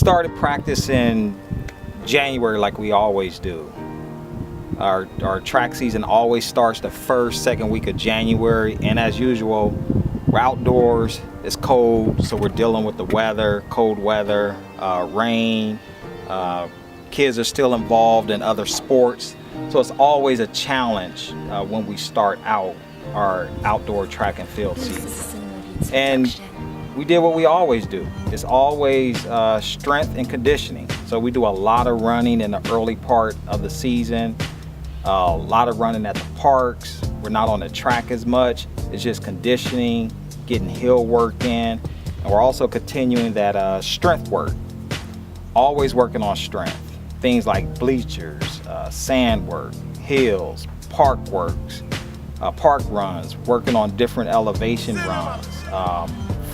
started practice in January like we always do. Our track season always starts the first, second week of January, and as usual, we're outdoors, it's cold, so we're dealing with the weather, cold weather, rain. Kids are still involved in other sports, so it's always a challenge when we start out our outdoor track and field season. And we did what we always do. It's always strength and conditioning. So we do a lot of running in the early part of the season, a lot of running at the parks. We're not on the track as much. It's just conditioning, getting hill work in, and we're also continuing that strength work. Always working on strength. Things like bleachers, sand work, hills, park works, park runs, working on different elevation runs,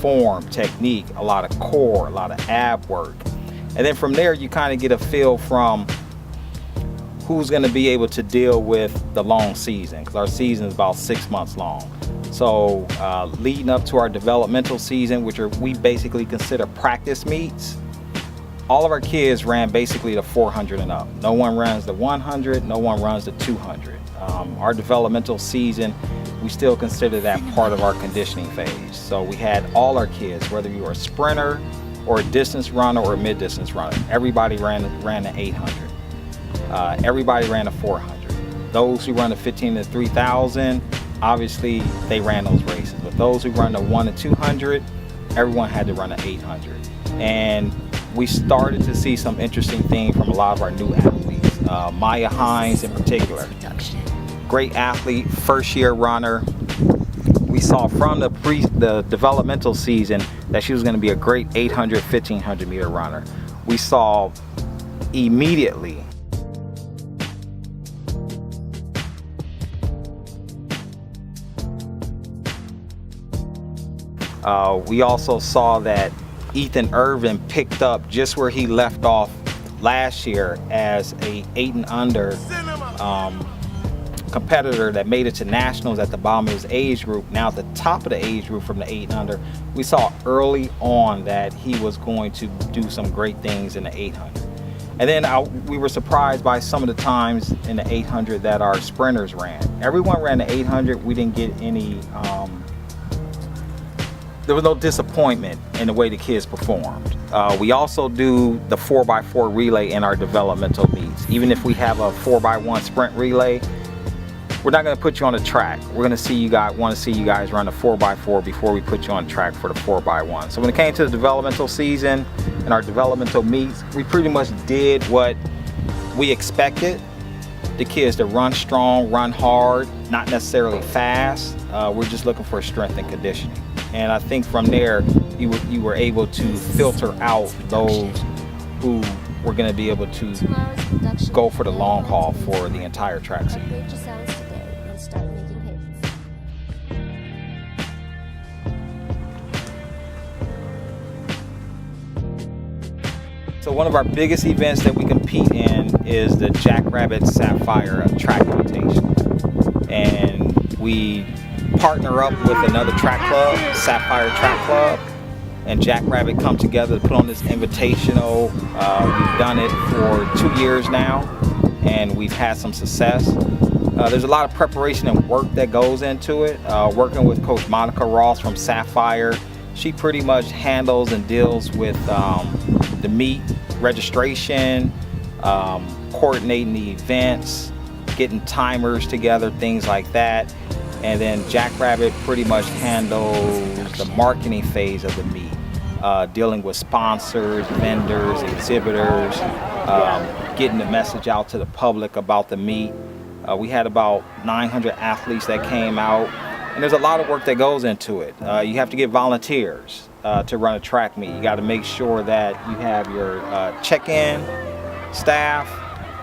form, technique, a lot of core, a lot of ab work. And then from there you kind of get a feel from who's going to be able to deal with the long season, because our season is about 6 months long. So leading up to our developmental season, which we basically consider practice meets, all of our kids ran basically the 400 and up. No one runs the 100, no one runs the 200. Our developmental season, we still consider that part of our conditioning phase. So we had all our kids, whether you were a sprinter or a distance runner or a mid-distance runner, everybody ran the 800. Everybody ran the 400. Those who run the 15 to 3000, obviously they ran those races. But those who run the 1 to 200, everyone had to run the 800. And we started to see some interesting things from a lot of our new athletes. Maya Hines in particular. Great athlete, first year runner. We saw from the developmental season that she was going to be a great 800, 1500 meter runner. We saw immediately we also saw that Ethan Irvin picked up just where he left off last year as a 8 and under competitor that made it to nationals at the bottom of his age group. Now at the top of the age group from the 8 and under, we saw early on that he was going to do some great things in the 800. And then we were surprised by some of the times in the 800 that our sprinters ran. Everyone ran the 800. We didn't get any there was no disappointment in the way the kids performed. We also do the 4x4 relay in our developmental meets. Even if we have a 4x1 sprint relay, we're not going to put you on the track. We're going to want to see you guys run the 4x4 before we put you on track for the 4x1. So when it came to the developmental season and our developmental meets, we pretty much did what we expected. The kids to run strong, run hard, not necessarily fast. We're just looking for strength and conditioning. And I think from there, you were able to filter out those who were going to be able to go for the long haul for the entire track season. So one of our biggest events that we compete in is the Jackrabbit Sapphire Track Invitational. And we partner up with another track club, Sapphire Track Club, and Jackrabbit come together to put on this invitational. We've done it for 2 years now, and we've had some success. There's a lot of preparation and work that goes into it. Working with Coach Monica Ross from Sapphire, she pretty much handles and deals with the meet registration, coordinating the events, getting timers together, things like that. And then Jackrabbit pretty much handles the marketing phase of the meet, dealing with sponsors, vendors, exhibitors, getting the message out to the public about the meet. We had about 900 athletes that came out, and there's a lot of work that goes into it. You have to get volunteers to run a track meet. You got to make sure that you have your check-in staff,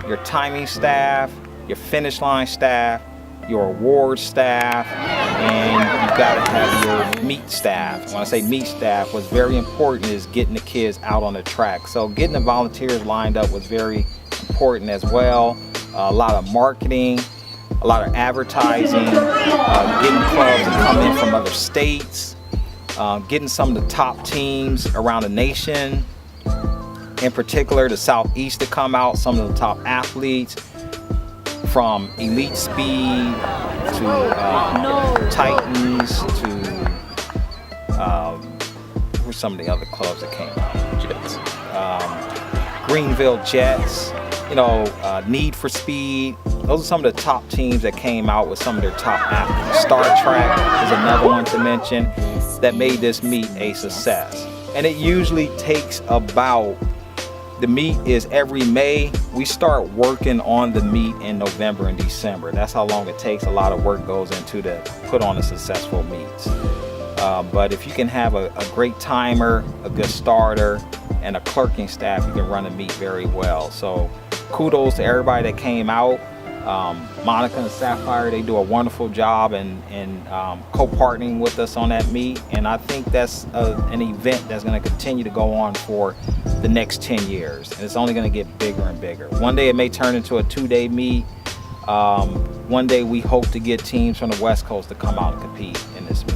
your timing staff, your finish line staff, your award staff, and you've got to have your meet staff. When I say meet staff, what's very important is getting the kids out on the track. So getting the volunteers lined up was very important as well. A lot of marketing, a lot of advertising, getting clubs to come in from other states, getting some of the top teams around the nation in particular the Southeast to come out, some of the top athletes from Elite Speed to Titans to who's some of the other clubs that came out? Jets. Greenville Jets, you know, Need for Speed. Those are some of the top teams that came out with some of their top athletes. Star Trek is another one to mention that made this meet a success. And it usually takes about, the meet is every May. We start working on the meet in November and December. That's how long it takes. A lot of work goes into to put on a successful meets. But if you can have a great timer, a good starter, and a clerking staff, you can run a meet very well. So kudos to everybody that came out. Monica and Sapphire, they do a wonderful job in co-partnering with us on that meet, and I think that's an event that's going to continue to go on for the next 10 years, and it's only going to get bigger and bigger. One day it may turn into a 2-day meet. One day we hope to get teams from the West Coast to come out and compete in this meet.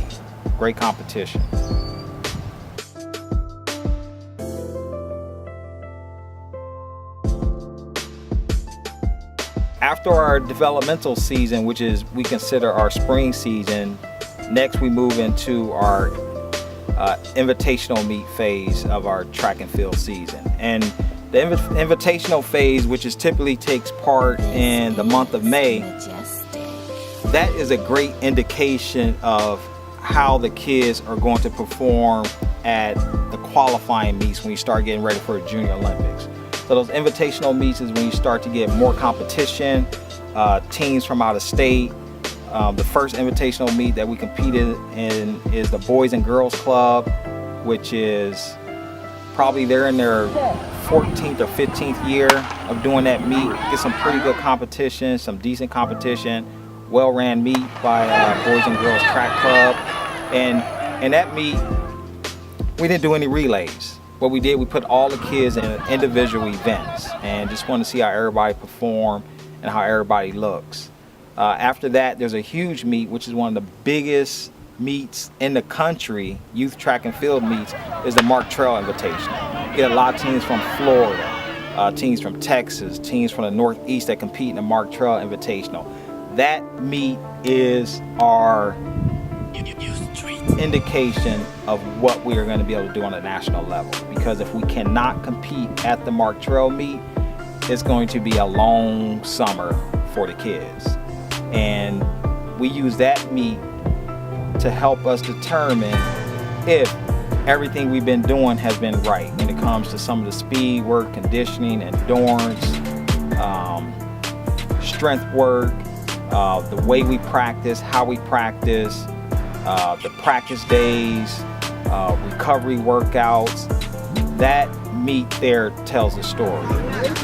Great competition. After our developmental season, which is we consider our spring season, next we move into our invitational meet phase of our track and field season. And the invitational phase, which is typically takes part in the month of May, that is a great indication of how the kids are going to perform at the qualifying meets when you start getting ready for the Junior Olympics. So those invitational meets is when you start to get more competition, teams from out of state. The first invitational meet that we competed in is the Boys and Girls Club, which is probably they're in their 14th or 15th year of doing that meet. Get some pretty good competition, some decent competition, well-ran meet by Boys and Girls Track Club. And in that meet, we didn't do any relays. What we did, we put all the kids in individual events and just want to see how everybody perform and how everybody looks. After that, there's a huge meet, which is one of the biggest meets in the country, youth track and field meets, is the Mark Trail Invitational. You get a lot of teams from Florida, teams from Texas, teams from the Northeast that compete in the Mark Trail Invitational. That meet is our indication of what we are going to be able to do on a national level, because if we cannot compete at the Mark Trail meet, it's going to be a long summer for the kids, and we use that meet to help us determine if everything we've been doing has been right when it comes to some of the speed work, conditioning, endurance, strength work, the way we practice, how we practice, the practice days, recovery workouts. That meet there tells the story,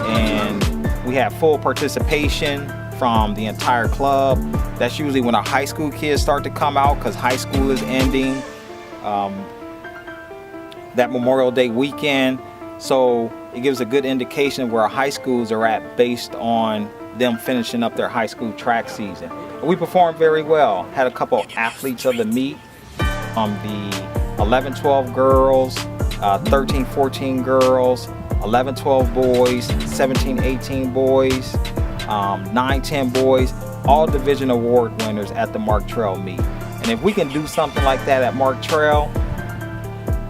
and we have full participation from the entire club. That's usually when our high school kids start to come out, because high school is ending that Memorial Day weekend. So it gives a good indication of where our high schools are at based on them finishing up their high school track season. We performed very well. Had a couple athletes of the meet, the 11-12 girls, 13-14 girls, 11-12 boys, 17-18 boys, 9-10 boys, all division award winners at the Mark Trail meet. And if we can do something like that at Mark Trail,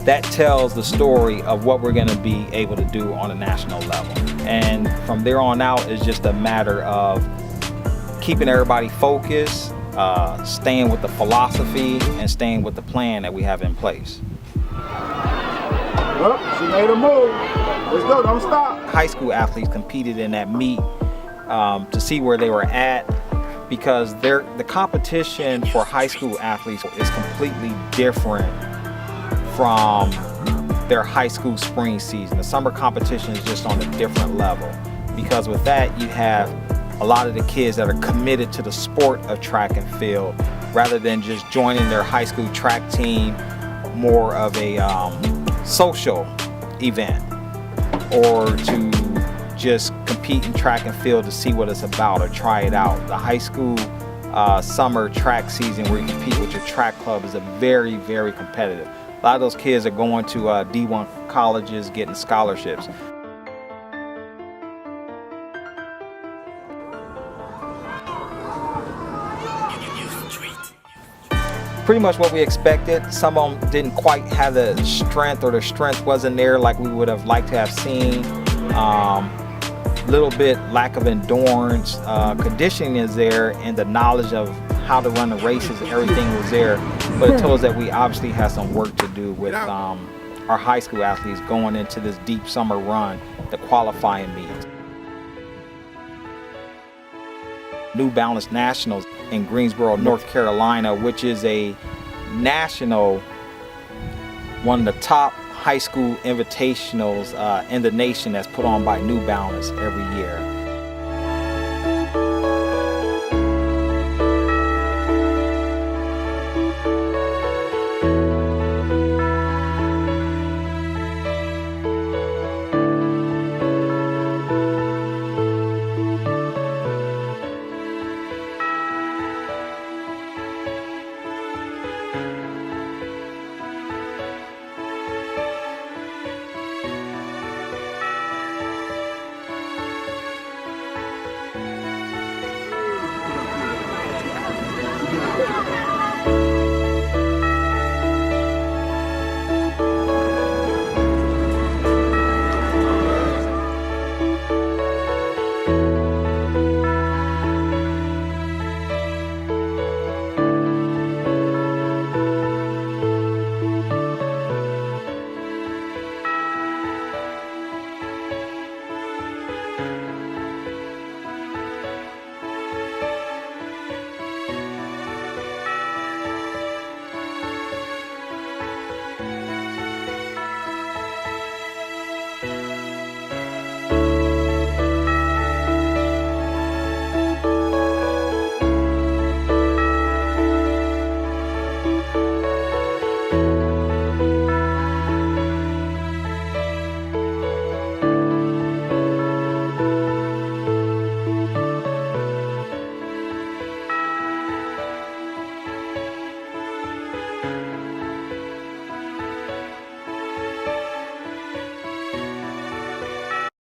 that tells the story of what we're going to be able to do on a national level. And from there on out, it's just a matter of keeping everybody focused, staying with the philosophy, and staying with the plan that we have in place. Well, she made a move. Let's go, don't stop. High school athletes competed in that meet to see where they were at, because the competition for high school athletes is completely different from their high school spring season. The summer competition is just on a different level, because with that you have a lot of the kids that are committed to the sport of track and field rather than just joining their high school track team, more of a social event, or to just compete in track and field to see what it's about or try it out. The high school summer track season where you compete with your track club is a very, very competitive. A lot of those kids are going to D1 colleges, getting scholarships. pretty much what we expected. Some of them didn't quite have the strength, or the strength wasn't there like we would have liked to have seen. Little bit lack of endurance. Conditioning is there, and the knowledge of how to run the races, everything was there. But it told us that we obviously have some work to do with our high school athletes going into this deep summer run, the qualifying meet. New Balance Nationals in Greensboro, North Carolina, which is a national, one of the top high school invitationals in the nation that's put on by New Balance every year.